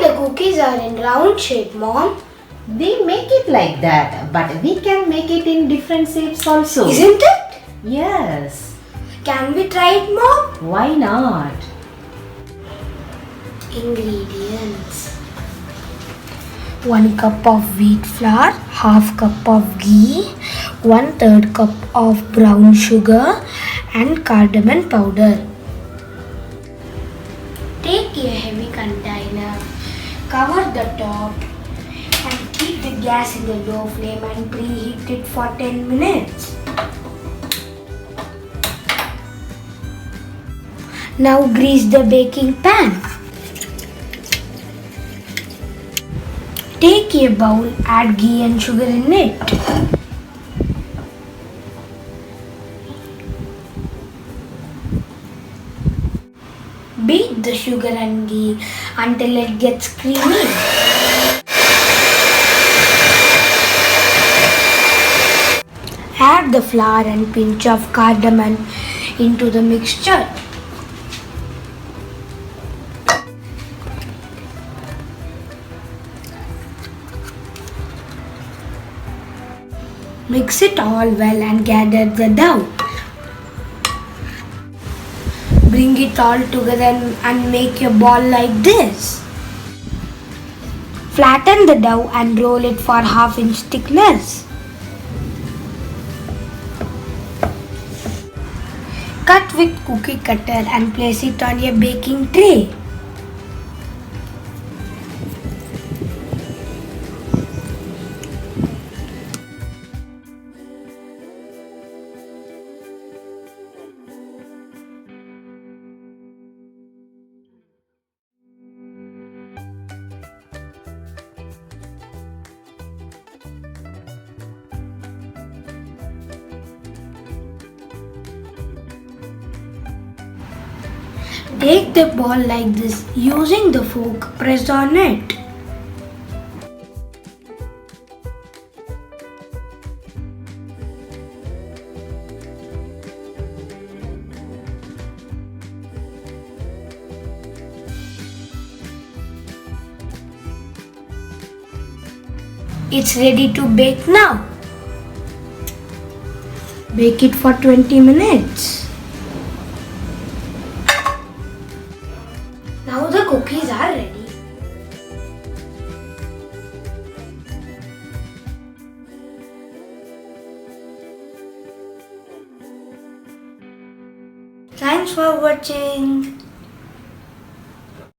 the cookies are in round shape, Mom? They make it like that, but we can make it in different shapes also. Isn't it? Yes. Can we try it, Mom? Why not? Ingredients: 1 cup of wheat flour, half cup of ghee, 1/3 cup of brown sugar and cardamom powder. Take a heavy container, cover the top and keep the gas in the low flame and preheat it for 10 minutes. Now grease the baking pan. Take a bowl, add ghee and sugar in it. Beat the sugar and ghee until it gets creamy. Add the flour and pinch of cardamom into the mixture. Mix it all well and gather the dough. Bring it all together and make a ball like this. Flatten the dough and roll it for 1/2 inch thickness. Cut with cookie cutter and place it on a baking tray. Take the ball like this. Using the fork, press on it. It's ready to bake now. Bake it for 20 minutes. Now the cookies are ready. Thanks for watching.